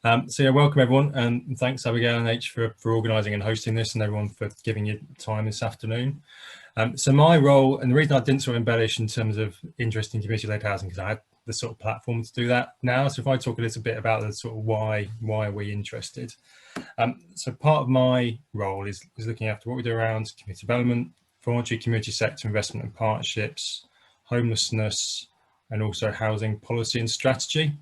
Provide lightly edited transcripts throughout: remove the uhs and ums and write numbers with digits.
So yeah, welcome everyone, and thanks Abigail and H for organising and hosting this, and everyone for giving your time this afternoon. So my role, and the reason I didn't sort of embellish in terms of interest in community-led housing, because I had the sort of platform to do that now. So if I talk a little bit about the sort of why are we interested. So part of my role is looking after what we do around community development, voluntary community sector investment and partnerships, homelessness, and also housing policy and strategy.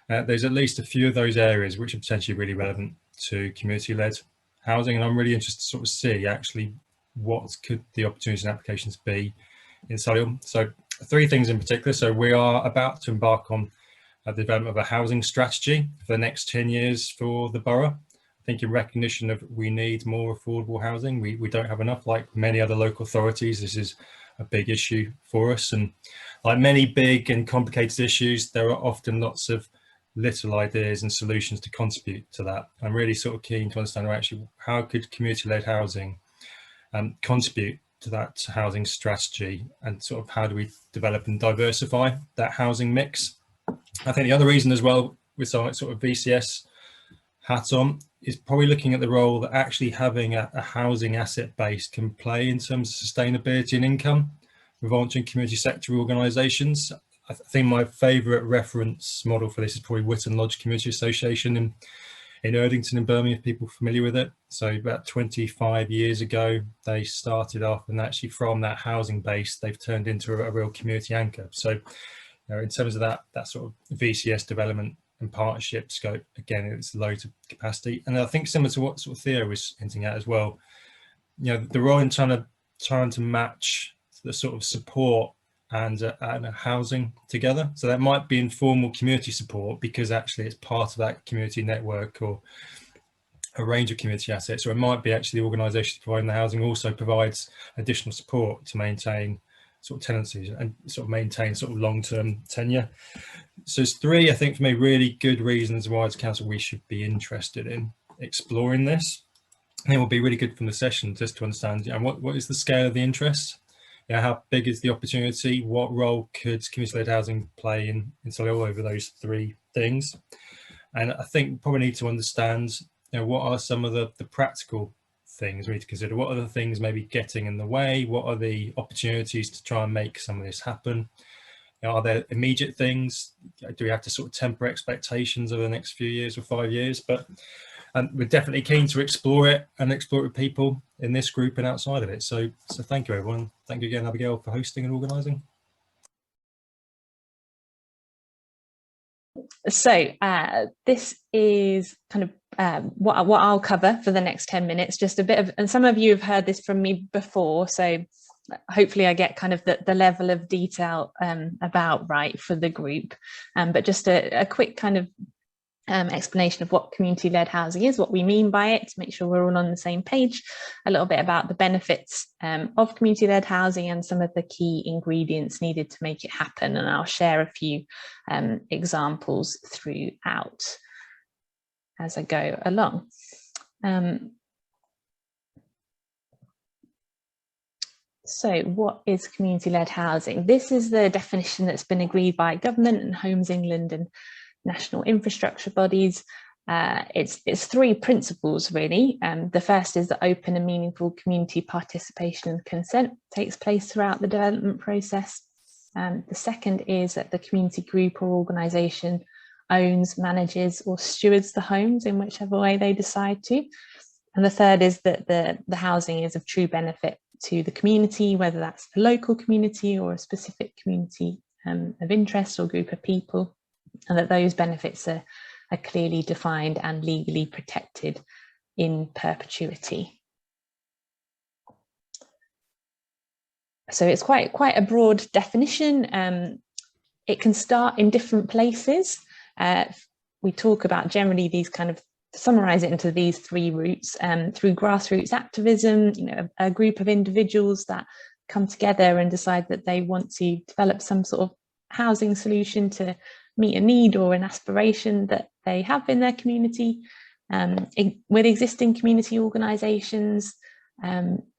There's at least a few of those areas which are potentially really relevant to community-led housing, and I'm really interested to sort of see actually what could the opportunities and applications be in Solihull. So 3 things in particular. So we are about to embark on the development of a housing strategy for the next 10 years for the borough. I think in recognition of we need more affordable housing. We don't have enough, like many other local authorities. This is a big issue for us, and like many big and complicated issues, there are often lots of little ideas and solutions to contribute to that. I'm really sort of keen to understand actually how could community-led housing contribute to that housing strategy, and sort of how do we develop and diversify that housing mix. I think the other reason as well, with some sort of VCS hat on, is probably looking at the role that actually having a housing asset base can play in terms of sustainability and income with voluntary and community sector organisations. I think my favourite reference model for this is probably Witton Lodge Community Association in Erdington in Birmingham, if people are familiar with it. So about 25 years ago, they started off, and actually from that housing base, they've turned into a real community anchor. So in terms of that sort of VCS development and partnership scope, again, it's loads of capacity. And I think similar to what sort of Theo was hinting at as well, the role in trying to match the sort of support and housing together. So that might be informal community support because actually it's part of that community network or a range of community assets, or it might be actually the organisation providing the housing also provides additional support to maintain sort of tenancies and sort of maintain sort of long-term tenure. So there's 3, I think, for me, really good reasons why as council we should be interested in exploring this. I think it will be really good from the session just to understand what is the scale of the interest. How big is the opportunity? What role could community-led housing play in Solihull over those 3 things? And I think we probably need to understand, what are some of the practical things we need to consider? What are the things maybe getting in the way? What are the opportunities to try and make some of this happen? Are there immediate things? Do we have to sort of temper expectations over the next few years or 5 years? But we're definitely keen to explore it and explore it with people in this group and outside of it. So thank you, everyone. Thank you again, Abigail, for hosting and organising. So this is kind of what I'll cover for the next 10 minutes, just a bit of, and some of you have heard this from me before, so hopefully I get kind of the level of detail about right for the group, but just a quick kind of explanation of what community-led housing is, what we mean by it, to make sure we're all on the same page, a little bit about the benefits of community-led housing and some of the key ingredients needed to make it happen, and I'll share a few examples throughout as I go along. So what is community-led housing? This is the definition that's been agreed by government and Homes England and national infrastructure bodies. It's 3 principles really. The first is that open and meaningful community participation and consent takes place throughout the development process. The second is that the community group or organisation owns, manages or stewards the homes in whichever way they decide to. And the third is that the housing is of true benefit to the community, whether that's the local community or a specific community of interest or group of people, and that those benefits are clearly defined and legally protected in perpetuity. So it's quite a broad definition. It can start in different places. We talk about generally these kind of, summarize it into these 3 routes, through grassroots activism, a group of individuals that come together and decide that they want to develop some sort of housing solution to meet a need or an aspiration that they have in their community, with existing community organisations,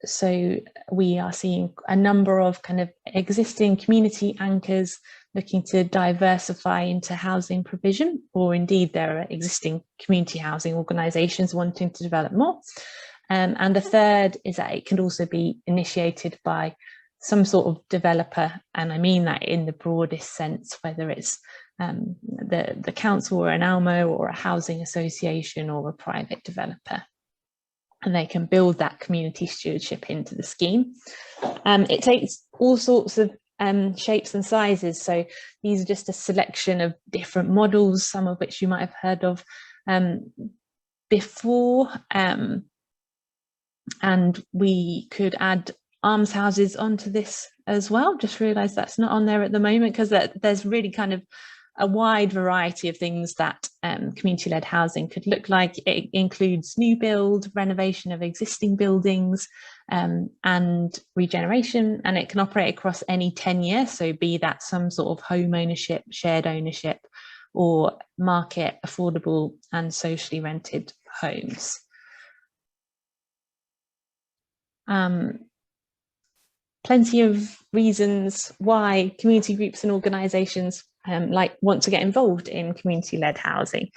So we are seeing a number of kind of existing community anchors looking to diversify into housing provision, or indeed there are existing community housing organisations wanting to develop more. And the third is that it can also be initiated by some sort of developer, and I mean that in the broadest sense, whether it's the council or an ALMO or a housing association or a private developer. And they can build that community stewardship into the scheme. It takes all sorts of shapes and sizes. So these are just a selection of different models, some of which you might have heard of before. And we could add almshouses onto this as well. Just realised that's not on there at the moment, because there's really kind of a wide variety of things that community-led housing could look like. It includes new build, renovation of existing buildings, and regeneration, and it can operate across any tenure, so be that some sort of home ownership, shared ownership, or market, affordable and socially rented homes. Plenty of reasons why community groups and organisations want to get involved in community-led housing.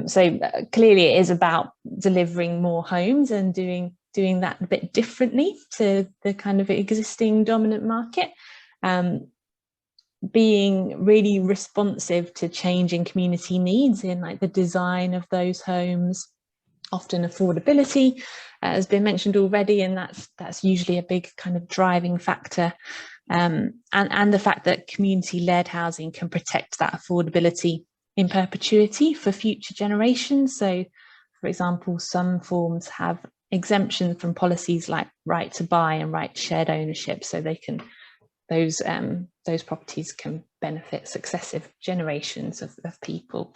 So clearly it is about delivering more homes and doing that a bit differently to the kind of existing dominant market, being really responsive to changing community needs in like the design of those homes. Often affordability has been mentioned already, and that's usually a big kind of driving factor, and the fact that community-led housing can protect that affordability in perpetuity for future generations. So, for example, some forms have exemption from policies like right to buy and right to shared ownership, so they can those properties can benefit successive generations of people.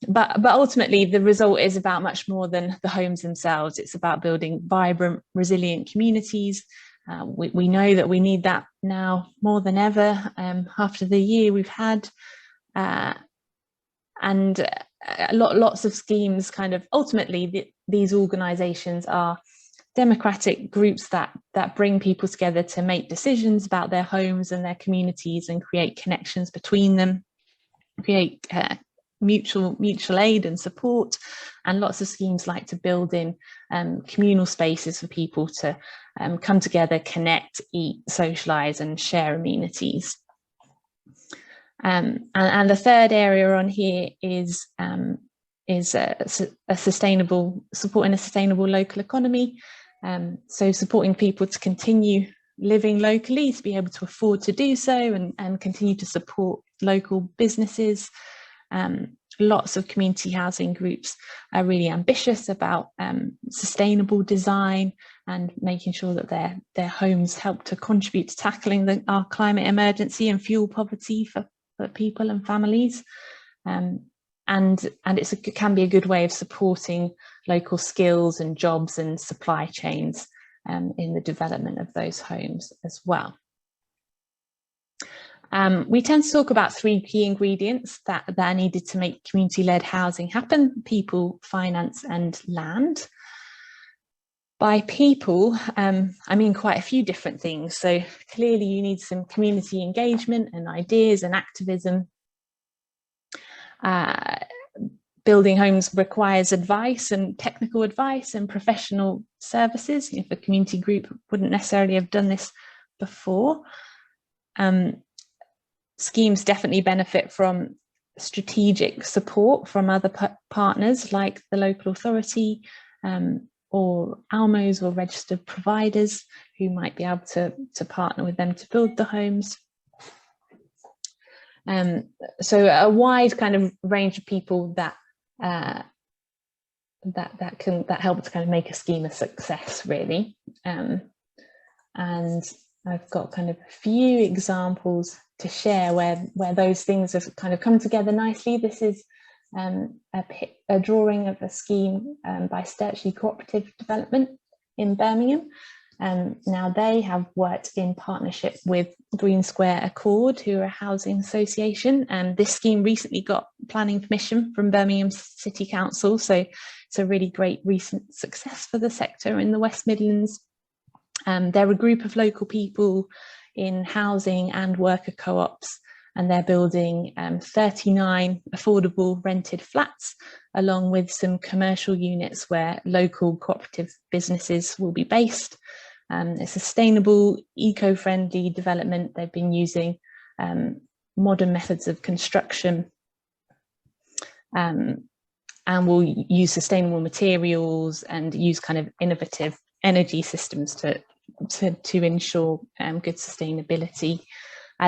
But ultimately, the result is about much more than the homes themselves. It's about building vibrant, resilient communities. We know that we need that now more than ever after the year we've had. And lots of schemes kind of ultimately, these organisations are democratic groups that bring people together to make decisions about their homes and their communities and create connections between them, create mutual aid and support. And lots of schemes like to build in communal spaces for people to come together, connect, eat, socialise and share amenities. And the third area on here is a sustainable, supporting a sustainable local economy. So supporting people to continue living locally, to be able to afford to do so, and continue to support local businesses. Lots of community housing groups are really ambitious about sustainable design and making sure that their homes help to contribute to tackling our climate emergency and fuel poverty for people and families. And it can be a good way of supporting local skills and jobs and supply chains in the development of those homes as well. We tend to talk about three key ingredients that are needed to make community-led housing happen: people, finance and land. By people, I mean quite a few different things. So clearly you need some community engagement and ideas and activism. Building homes requires advice and technical advice and professional services. If a community group wouldn't necessarily have done this before. Schemes definitely benefit from strategic support from other partners like the local authority or ALMOs or registered providers who might be able to partner with them to build the homes. So a wide kind of range of people that help to kind of make a scheme a success, really. And I've got kind of a few examples to share where those things have kind of come together nicely. This is a drawing of a scheme by Sturchley Cooperative Development in Birmingham. Now they have worked in partnership with Green Square Accord, who are a housing association, and this scheme recently got planning permission from Birmingham City Council, so it's a really great recent success for the sector in the West Midlands. They're a group of local people in housing and worker co-ops, and they're building 39 affordable rented flats, along with some commercial units where local cooperative businesses will be based. A sustainable, eco-friendly development. They've been using modern methods of construction, and will use sustainable materials and use kind of innovative energy systems to ensure good sustainability.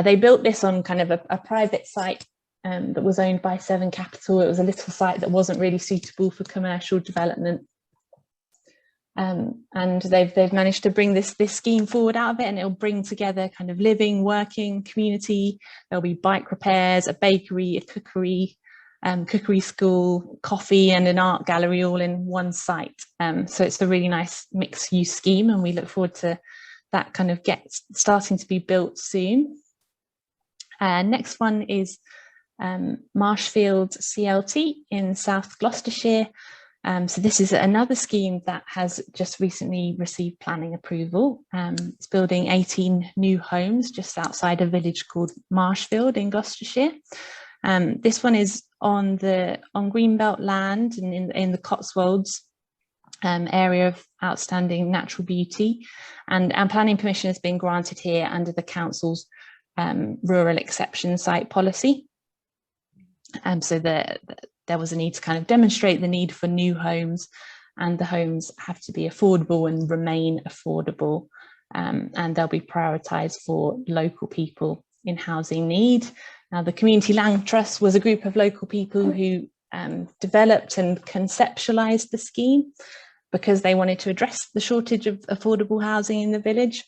They built this on kind of a private site that was owned by Severn Capital. It was a little site that wasn't really suitable for commercial development. And they've managed to bring this scheme forward out of it, and it'll bring together kind of living, working, community. There'll be bike repairs, a bakery, a cookery school, coffee, and an art gallery all in one site. So it's a really nice mixed use scheme, and we look forward to that kind of starting to be built soon. Next one is Marshfield CLT in South Gloucestershire. So this is another scheme that has just recently received planning approval. It's building 18 new homes just outside a village called Marshfield in Gloucestershire. This one is on Greenbelt land and in the Cotswolds, area of outstanding natural beauty, and planning permission has been granted here under the council's rural exception site policy. So there was a need to kind of demonstrate the need for new homes, and the homes have to be affordable and remain affordable, and they'll be prioritised for local people in housing need. Now, the Community Land Trust was a group of local people who developed and conceptualised the scheme because they wanted to address the shortage of affordable housing in the village.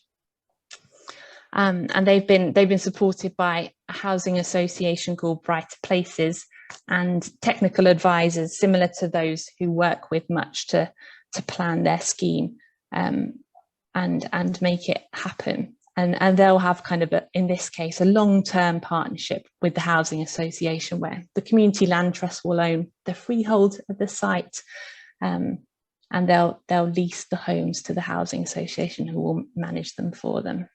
And they've been supported by a housing association called Brighter Places and technical advisors similar to those who work with Much to plan their scheme and make it happen. And they'll have kind of, in this case, a long-term partnership with the housing association where the Community Land Trust will own the freehold of the site, and they'll lease the homes to the housing association who will manage them for them.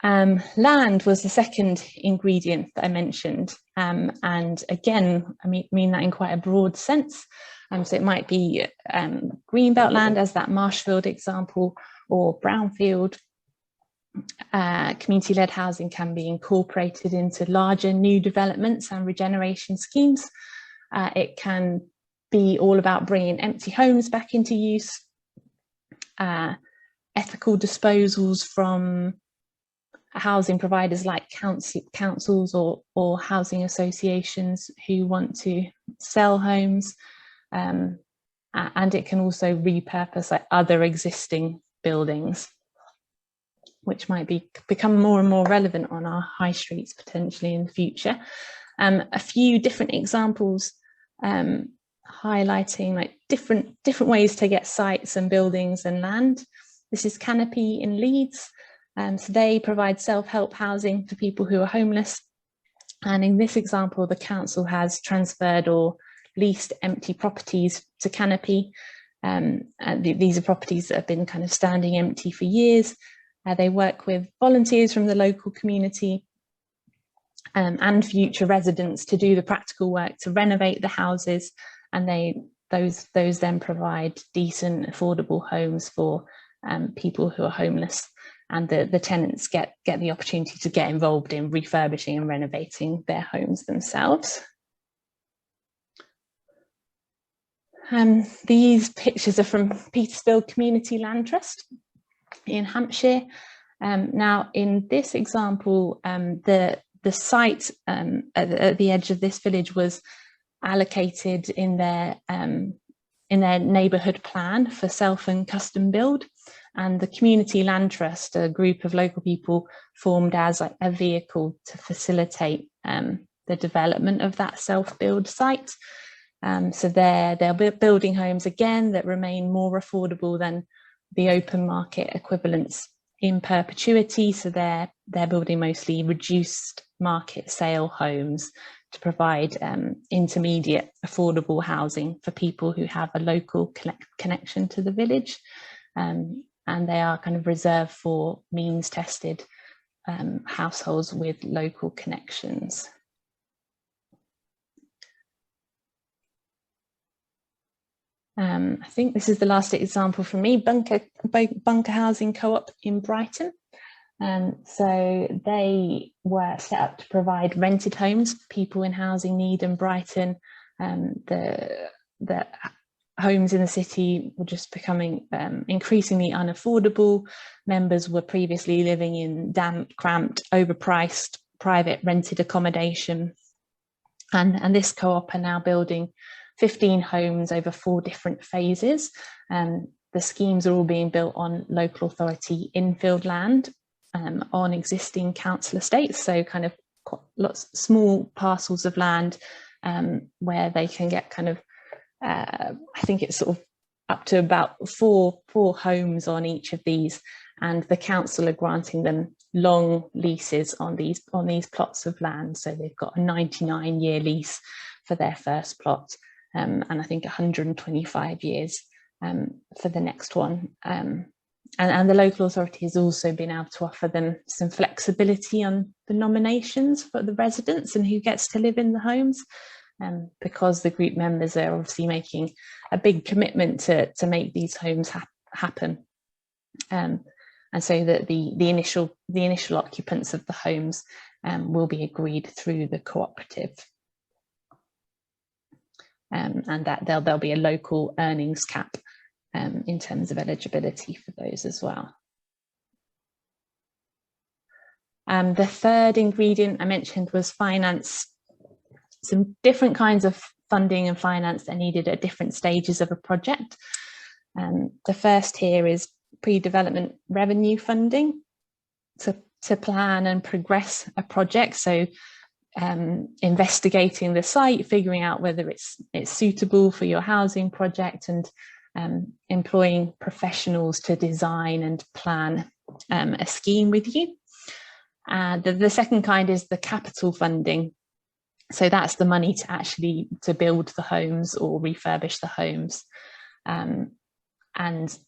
Land was the second ingredient that I mentioned, and again, I mean that in quite a broad sense. So it might be greenbelt land, as that Marshfield example, or brownfield. Community-led housing can be incorporated into larger new developments and regeneration schemes. It can be all about bringing empty homes back into use, ethical disposals from housing providers like councils or housing associations who want to sell homes, and it can also repurpose like other existing buildings, which might become more and more relevant on our high streets potentially in the future. A few different examples highlighting like different ways to get sites and buildings and land. This is Canopy in Leeds. So they provide self-help housing for people who are homeless. And in this example, the council has transferred or leased empty properties to Canopy. These are properties that have been kind of standing empty for years. They work with volunteers from the local community and future residents to do the practical work to renovate the houses. And those then provide decent, affordable homes for people who are homeless. And the tenants get the opportunity to get involved in refurbishing and renovating their homes themselves. These pictures are from Petersfield Community Land Trust in Hampshire. Now, in this example, the site at the edge of this village was allocated in their neighbourhood plan for self and custom build. And the Community Land Trust, a group of local people, formed as like a vehicle to facilitate the development of that self-build site. So they're building homes again that remain more affordable than the open market equivalents in perpetuity. So they're building mostly reduced market sale homes to provide intermediate affordable housing for people who have a local connection to the village. And they are kind of reserved for means tested households with local connections. I think this is the last example from me, Bunker Housing Co-op in Brighton. So they were set up to provide rented homes for people in housing need in Brighton. The homes in the city were just becoming increasingly unaffordable. Members were previously living in damp, cramped, overpriced, private rented accommodation. And this co-op are now building 15 homes over 4 different phases. The schemes are all being built on local authority infield land on existing council estates. So kind of lots of small parcels of land where they can get kind of, I think it's sort of up to about four homes on each of these. And the council are granting them long leases on these plots of land. So they've got a 99-year lease for their first plot. And I think 125 years for the next one. And the local authority has also been able to offer them some flexibility on the nominations for the residents and who gets to live in the homes, because the group members are obviously making a big commitment to make these homes happen. And so that the initial occupants of the homes will be agreed through the cooperative. And that there'll be a local earnings cap in terms of eligibility for those as well. The third ingredient I mentioned was finance. Some different kinds of funding and finance that are needed at different stages of a project. The first here is pre-development revenue funding to plan and progress a project. So investigating the site, figuring out whether it's suitable for your housing project, and employing professionals to design and plan a scheme with you. The second kind is the capital funding. So that's the money to build the homes or refurbish the homes. And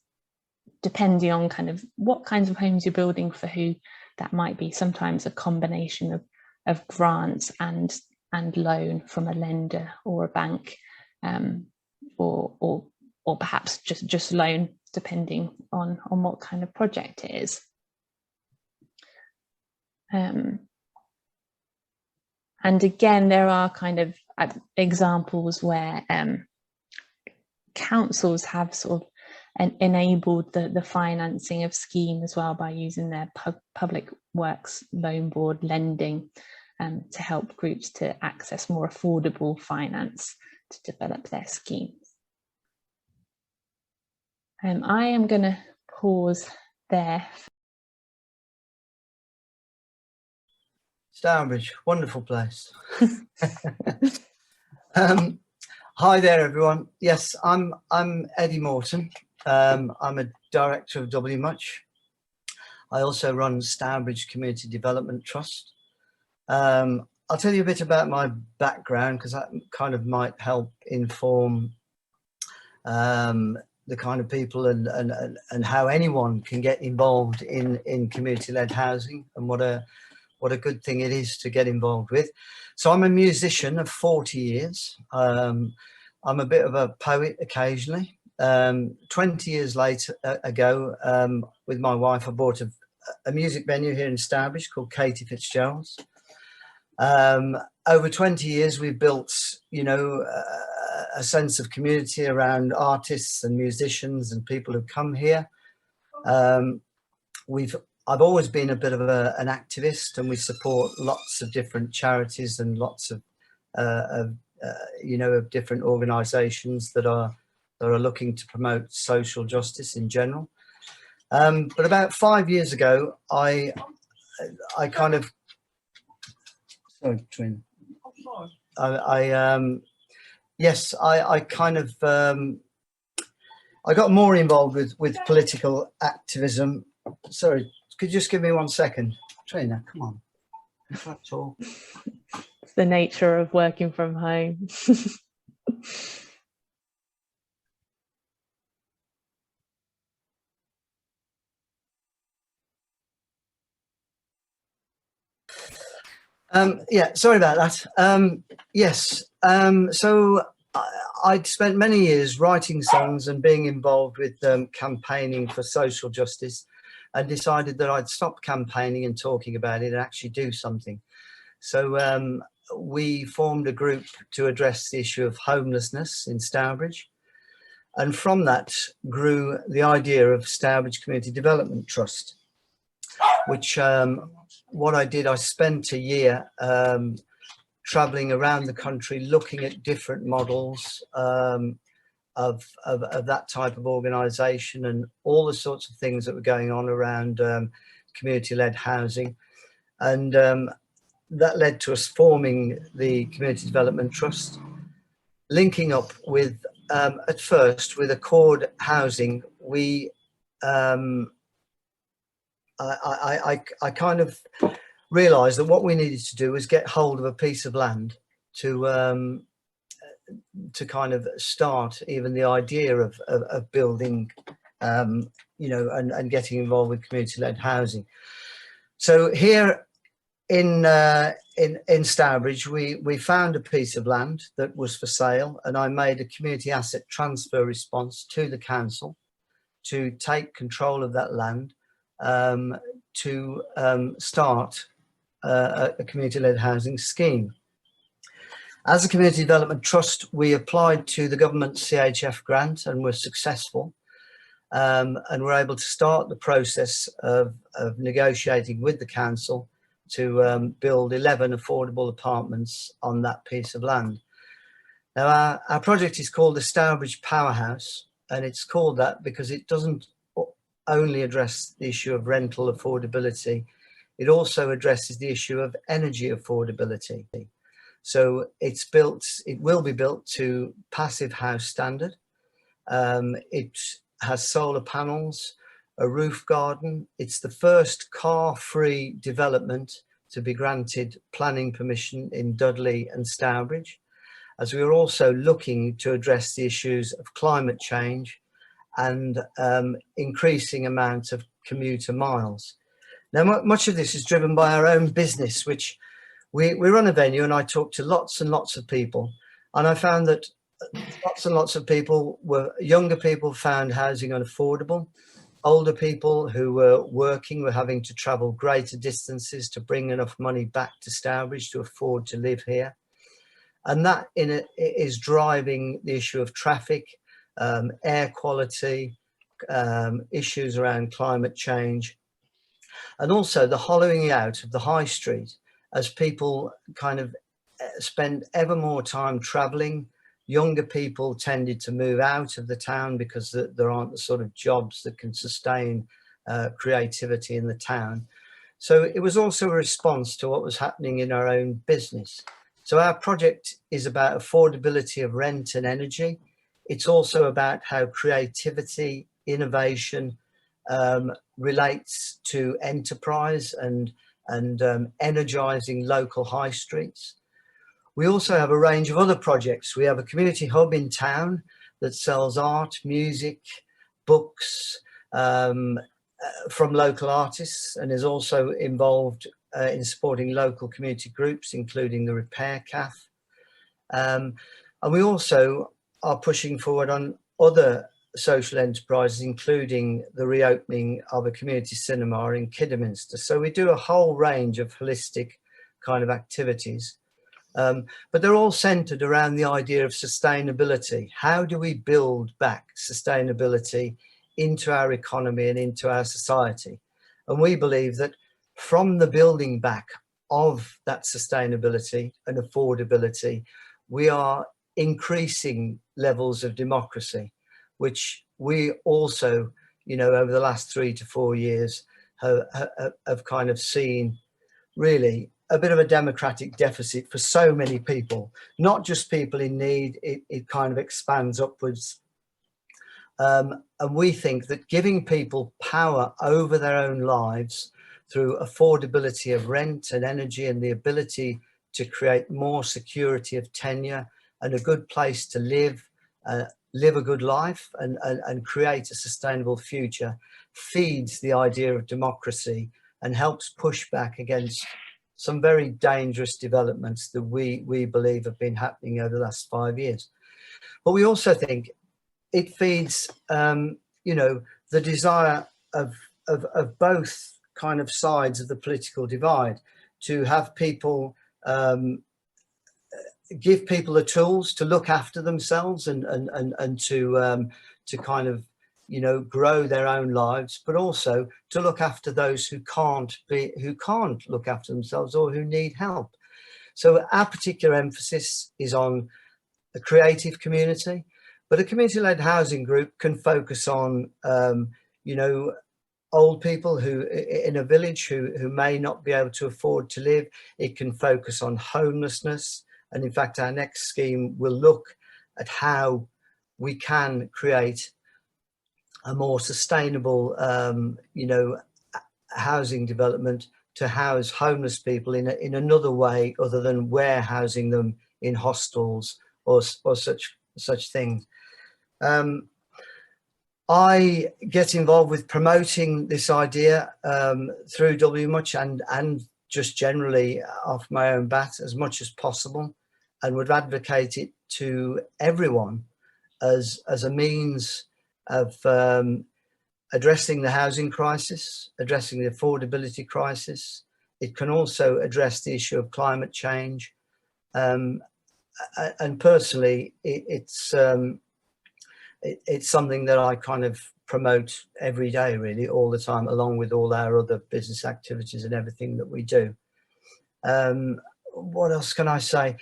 depending on kind of what kinds of homes you're building for who, that might be sometimes a combination of grants and loan from a lender or a bank, or perhaps just loan, depending on what kind of project it is. And again, there are kind of examples where councils have sort of enabled the financing of scheme as well by using their public works loan board lending to help groups to access more affordable finance to develop their schemes. I am going to pause there. Stourbridge, wonderful place. Hi there, everyone. Yes, I'm Eddie Morton. I'm a director of W Much. I also run Stourbridge Community Development Trust. I'll tell you a bit about my background because that kind of might help inform the kind of people and how anyone can get involved in community-led housing, and what a good thing it is to get involved with. So I'm a musician of 40 years. I'm a bit of a poet occasionally. 20 years ago, with my wife, I bought a music venue here in Stourbridge called Katie Fitzgerald's. Over 20 years, we've built, a sense of community around artists and musicians and people who come here. I've always been a bit of an activist, and we support lots of different charities and lots of different organisations that are looking to promote social justice in general. But about 5 years ago, I kind of, sorry, Trin, yes, I kind of, I got more involved with political activism. Sorry, could you just give me 1 second? Trina, come on. That's all. It's the nature of working from home. Yeah, sorry about that. Yes, so I'd spent many years writing songs and being involved with campaigning for social justice, and decided that I'd stop campaigning and talking about it and actually do something. So we formed a group to address the issue of homelessness in Stourbridge. And from that grew the idea of Stourbridge Community Development Trust, which what I did, I spent a year traveling around the country looking at different models of that type of organisation and all the sorts of things that were going on around community-led housing. And that led to us forming the Community Development Trust, linking up with, at first, with Accord Housing. We, I kind of realised that what we needed to do was get hold of a piece of land to kind of start even the idea of building, you know, and getting involved with community-led housing. So here in Stourbridge, we found a piece of land that was for sale, and I made a community asset transfer response to the council to take control of that land, to start a community-led housing scheme. As a community development trust, we applied to the government CHF grant and were successful, and were able to start the process of negotiating with the council to build 11 affordable apartments on that piece of land. Now, our project is called the Stourbridge Powerhouse, and it's called that because it doesn't only address the issue of rental affordability, it also addresses the issue of energy affordability. So it will be built to passive house standard. It has solar panels, a roof garden. It's the first car-free development to be granted planning permission in Dudley and Stourbridge, as we are also looking to address the issues of climate change and increasing amounts of commuter miles. Now, much of this is driven by our own business, which we run a venue, and I talked to lots and lots of people, and I found that lots and lots of people younger people found housing unaffordable. Older people who were working were having to travel greater distances to bring enough money back to Stourbridge to afford to live here. And that is driving the issue of traffic, air quality, issues around climate change, and also the hollowing out of the high street as people kind of spend ever more time traveling. Younger people tended to move out of the town because there aren't the sort of jobs that can sustain creativity in the town. So it was also a response to what was happening in our own business. So our project is about affordability of rent and energy. It's also about how creativity, innovation relates to enterprise and energising local high streets. We also have a range of other projects. We have a community hub in town that sells art, music, books from local artists, and is also involved in supporting local community groups, including the Repair Cafe. And we also are pushing forward on other social enterprises, including the reopening of a community cinema in Kidderminster. So we do a whole range of holistic kind of activities. But they're all centered around the idea of sustainability. How do we build back sustainability into our economy and into our society? And we believe that from the building back of that sustainability and affordability, we are increasing levels of democracy, which we also, you know, over the last 3 to 4 years have kind of seen really a bit of a democratic deficit for so many people, not just people in need. It kind of expands upwards. And we think that giving people power over their own lives through affordability of rent and energy and the ability to create more security of tenure and a good place to live, live a good life and create a sustainable future feeds the idea of democracy and helps push back against some very dangerous developments that we believe have been happening over the last 5 years. But we also think it feeds, you know, the desire of both kind of sides of the political divide to have people, give people the tools to look after themselves and to kind of, you know, grow their own lives, but also to look after those who can't look after themselves or who need help. So our particular emphasis is on the creative community, but a community-led housing group can focus on, you know, old people who in a village who may not be able to afford to live. It can focus on homelessness. And in fact, our next scheme will look at how we can create a more sustainable, you know, housing development to house homeless people in another way other than warehousing them in hostels or such things. I get involved with promoting this idea through WMuch and just generally off my own bat as much as possible, and would advocate it to everyone as a means of addressing the housing crisis, addressing the affordability crisis. It can also address the issue of climate change. And personally, it's something that I kind of promote every day, really, all the time, along with all our other business activities and everything that we do. What else can I say?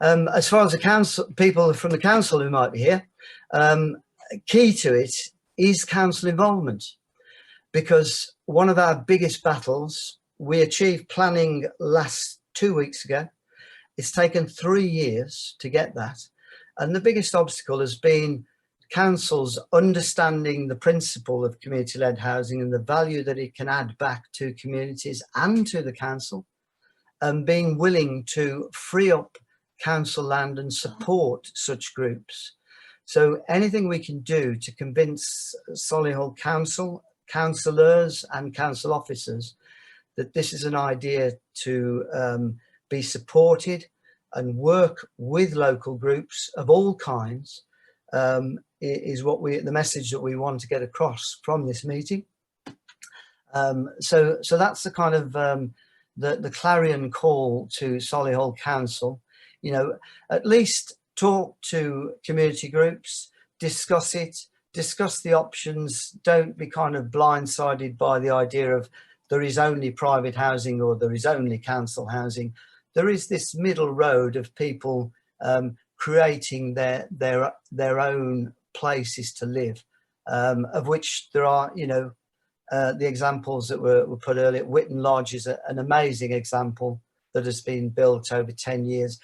As far as the council, people from the council who might be here, key to it is council involvement, because one of our biggest battles, we achieved planning 2 weeks ago. It's taken 3 years to get that. And the biggest obstacle has been councils understanding the principle of community-led housing and the value that it can add back to communities and to the council, and being willing to free up council land and support such groups. So anything we can do to convince Solihull Council, councillors and council officers that this is an idea to be supported and work with local groups of all kinds is what the message that we want to get across from this meeting. So that's the kind of the clarion call to Solihull Council. You know, at least talk to community groups, discuss it, discuss the options. Don't be kind of blindsided by the idea of there is only private housing or there is only council housing. There is this middle road of people creating their own places to live, of which there are, you know, the examples that were put earlier. Witton Lodge is an amazing example that has been built over 10 years.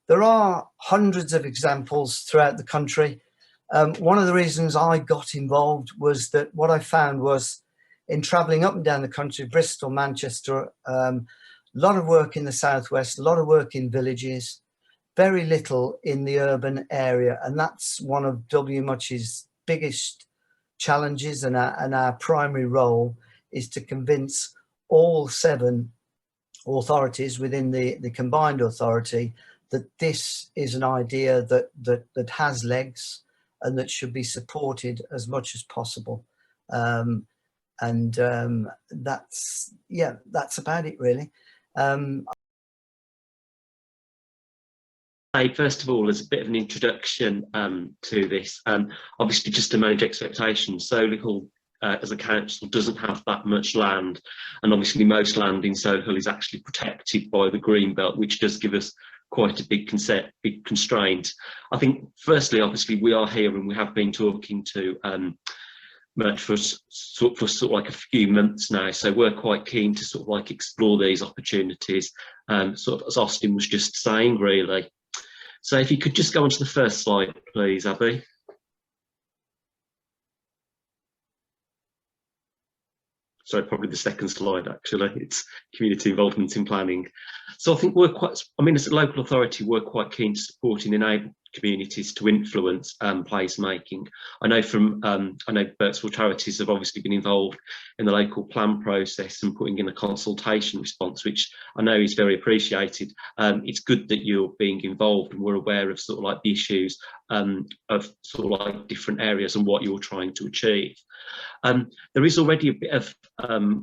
There are hundreds of examples throughout the country. One of the reasons I got involved was that what I found was in travelling up and down the country, Bristol, Manchester, a lot of work in the southwest, a lot of work in villages, very little in the urban area. And that's one of WMuch's biggest challenges, and our primary role is to convince all 7 authorities within the combined authority that this is an idea that has legs and that should be supported as much as possible. That's about it, really. First of all, as a bit of an introduction to this, obviously just to manage expectations, Solihull as a council doesn't have that much land, and obviously most land in Solihull is actually protected by the green belt, which does give us quite a big constraint. I think firstly, obviously we are here and we have been talking to for sort of like a few months now, so we're quite keen to sort of like explore these opportunities, sort of as Austin was just saying, really. So if you could just go on to the first slide, please, Abby. Sorry, probably the second slide, actually. It's community involvement in planning. So I think we're quite, I mean, as a local authority, we're quite keen to support and enable communities to influence place making. I know from, I know Birksville Charities have obviously been involved in the local plan process and putting in a consultation response, which I know is very appreciated. It's good that you're being involved and we're aware of sort of like the issues of sort of like different areas and what you're trying to achieve. There is already a bit of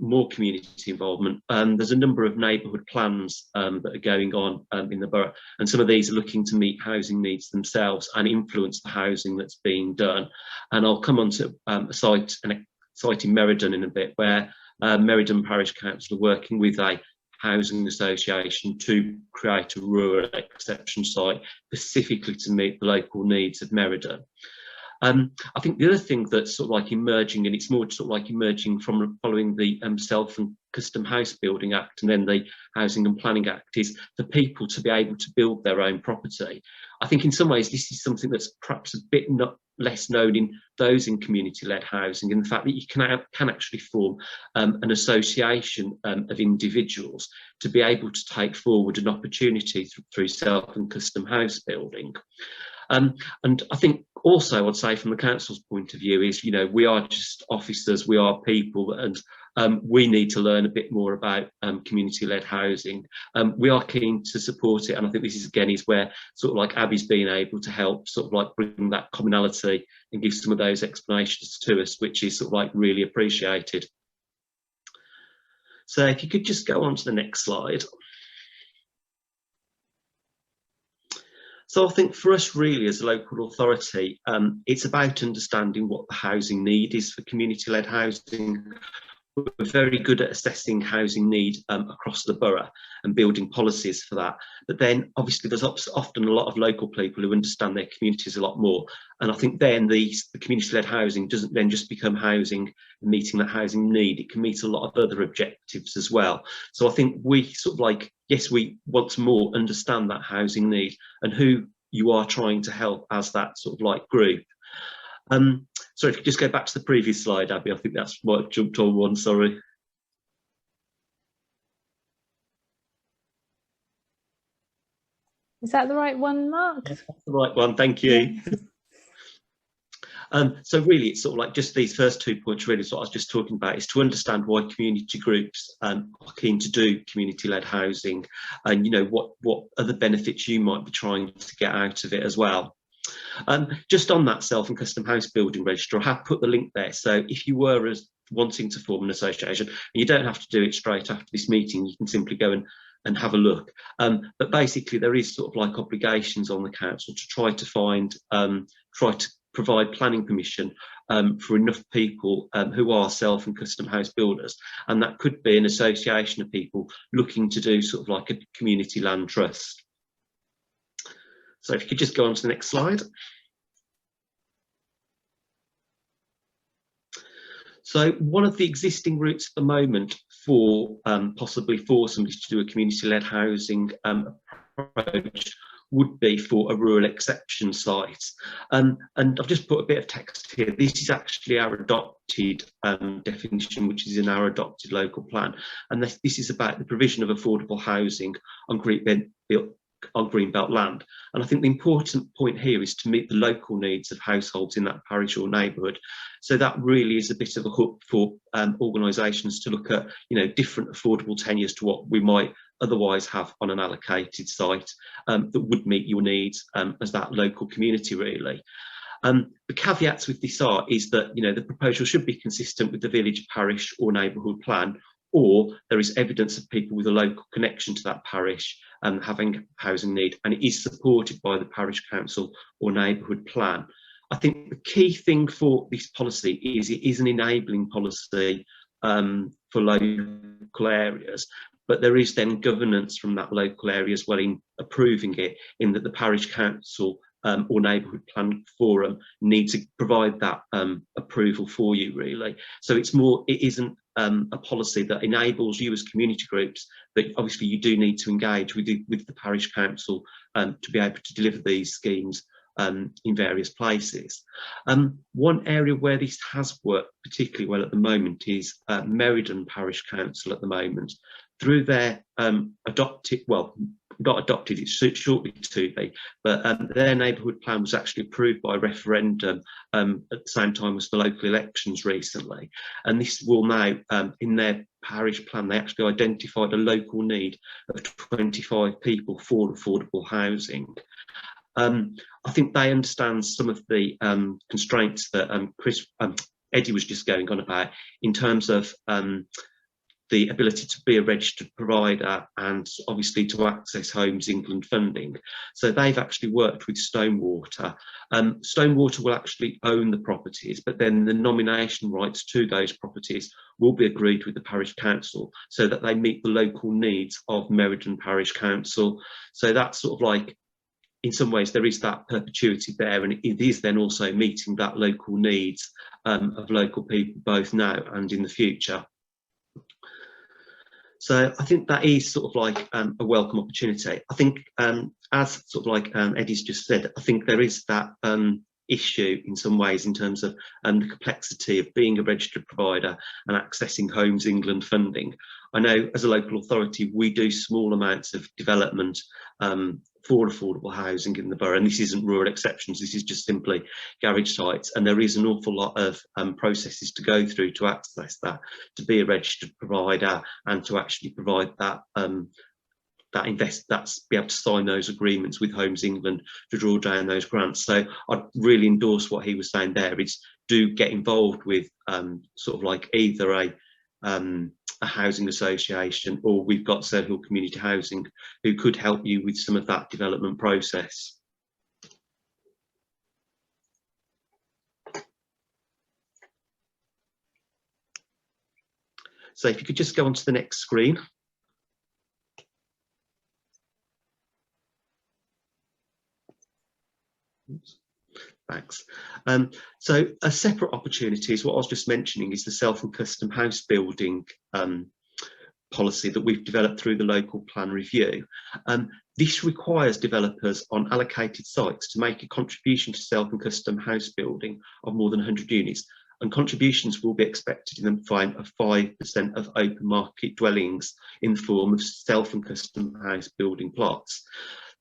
more community involvement. There's a number of neighbourhood plans that are going on in the borough, and some of these are looking to meet housing needs themselves and influence the housing that's being done. And I'll come on to a site in Meriden in a bit, where Meriden Parish Council are working with a housing association to create a rural exception site specifically to meet the local needs of Meriden. I think the other thing that's sort of like emerging, and it's more sort of like emerging from following the Self and Custom House Building Act and then the Housing and Planning Act, is for people to be able to build their own property. I think in some ways this is something that's perhaps a bit less known in those in community-led housing, and the fact that you can actually form an association of individuals to be able to take forward an opportunity through self and custom house building. And I think also I'd say from the council's point of view is, you know, we are just officers, we are people, and we need to learn a bit more about community-led housing. We are keen to support it, and I think this is again is where sort of like Abby's been able to help sort of like bring that commonality and give some of those explanations to us, which is sort of like really appreciated. So if you could just go on to the next slide. So I think for us really as a local authority, it's about understanding what the housing need is for community-led housing. We're very good at assessing housing need across the borough and building policies for that. But then obviously there's often a lot of local people who understand their communities a lot more. And I think then the community-led housing doesn't then just become housing and meeting that housing need. It can meet a lot of other objectives as well. So I think we sort of like, yes, we want to more understand that housing need and who you are trying to help as that sort of like group. Sorry, if you could just go back to the previous slide, Abby, I think that's what I jumped on one, sorry. Is that the right one, Mark? That's the right one, thank you. So really, it's sort of like just these first 2 points really is what I was just talking about, is to understand why community groups are keen to do community-led housing, and you know what other benefits you might be trying to get out of it as well. Just on that self and custom house building register, I have put the link there. So if you were wanting to form an association, and you don't have to do it straight after this meeting, you can simply go and have a look. But basically there is sort of like obligations on the council to try to find, try to provide planning permission for enough people who are self and custom house builders. And that could be an association of people looking to do sort of like a community land trust. So if you could just go on to the next slide. So one of the existing routes at the moment for possibly for somebody to do a community-led housing approach would be for a rural exception site. And I've just put a bit of text here. This is actually our adopted definition, which is in our adopted local plan. And this is about the provision of affordable housing on greenbelt land. And I think the important point here is to meet the local needs of households in that parish or neighbourhood. So that really is a bit of a hook for organisations to look at, you know, different affordable tenures to what we might otherwise have on an allocated site that would meet your needs as that local community really. The caveats with this is that, you know, the proposal should be consistent with the village, parish or neighbourhood plan, or there is evidence of people with a local connection to that parish having housing need, and it is supported by the parish council or neighbourhood plan. I think the key thing for this policy is it is an enabling policy for local areas, but there is then governance from that local area as well in approving it, in that the parish council or neighbourhood plan forum need to provide that approval for you, really. So it's more, it isn't a policy that enables you as community groups, but obviously you do need to engage with the parish council to be able to deliver these schemes in various places. One area where this has worked particularly well at the moment is Meriden Parish Council at the moment. Through their adopted, well, not adopted, it's shortly to be, but their neighbourhood plan was actually approved by referendum at the same time as the local elections recently. And this will now, in their parish plan, they actually identified a local need of 25 people for affordable housing. I think they understand some of the constraints that Eddie was just going on about in terms of the ability to be a registered provider and obviously to access Homes England funding. So they've actually worked with Stonewater. Stonewater will actually own the properties, but then the nomination rights to those properties will be agreed with the parish council so that they meet the local needs of Meriden Parish Council. So that's sort of like, in some ways, there is that perpetuity there, and it is then also meeting that local needs of local people, both now and in the future. So I think that is sort of like a welcome opportunity. I think, as sort of like Eddie's just said, I think there is that issue in some ways in terms of the complexity of being a registered provider and accessing Homes England funding. I know as a local authority, we do small amounts of development for affordable housing in the borough, and this isn't rural exceptions, this is just simply garage sites, and there is an awful lot of processes to go through to access that, to be a registered provider and to actually provide that that's be able to sign those agreements with Homes England to draw down those grants. So I'd really endorse what he was saying there, is do get involved with sort of like either a housing association, or we've got Solihull Community Housing who could help you with some of that development process. So if you could just go on to the next screen. Oops. Thanks. So a separate opportunity is what I was just mentioning, is the self and custom house building policy that we've developed through the local plan review. This requires developers on allocated sites to make a contribution to self and custom house building of more than 100 units, and contributions will be expected in the form of 5% of open market dwellings in the form of self and custom house building plots.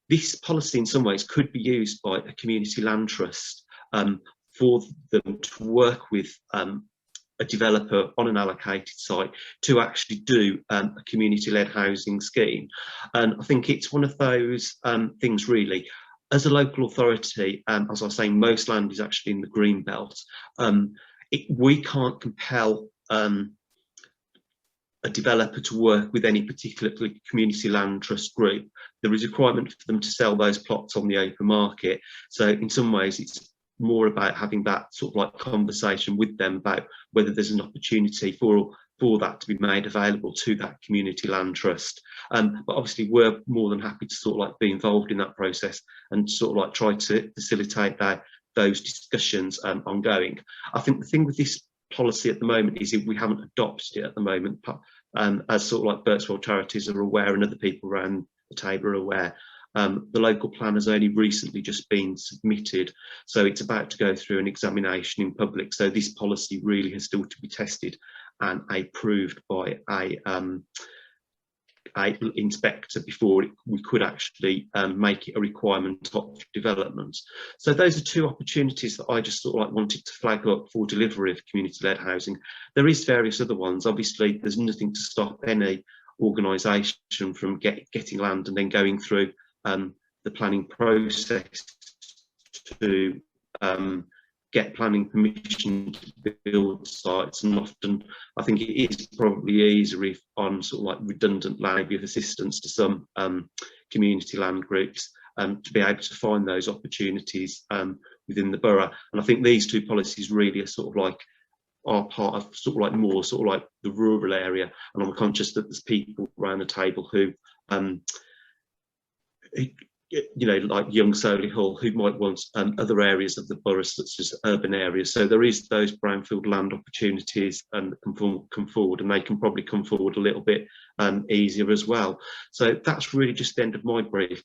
This policy in some ways could be used by a community land trust for them to work with a developer on an allocated site to actually do a community-led housing scheme. And I think it's one of those things really, as a local authority, as I was saying, most land is actually in the green belt. We can't compel a developer to work with any particular community land trust group. There is a requirement for them to sell those plots on the open market. So in some ways it's more about having that sort of like conversation with them about whether there's an opportunity for that to be made available to that community land trust. But obviously we're more than happy to sort of like be involved in that process and sort of like try to facilitate those discussions ongoing. I think the thing with this policy at the moment is that we haven't adopted it at the moment, as sort of like Birchwell Charities are aware and other people around the table are aware. The local plan has only recently just been submitted, so it's about to go through an examination in public. So this policy really has still to be tested and approved by a inspector before we could actually make it a requirement of development. So those are two opportunities that I just sort of like wanted to flag up for delivery of community-led housing. There is various other ones. Obviously there's nothing to stop any organisation from getting land and then going through the planning process to get planning permission to build sites, and often I think it is probably easier if on sort of like redundant land with assistance to some community land groups to be able to find those opportunities within the borough. And I think these two policies really are sort of like are part of sort of like more sort of like the rural area, and I'm conscious that there's people around the table who you know, like young Solihull, who might want other areas of the borough, such as urban areas. So there is those brownfield land opportunities that can come forward, and they can probably come forward a little bit easier as well. So that's really just the end of my brief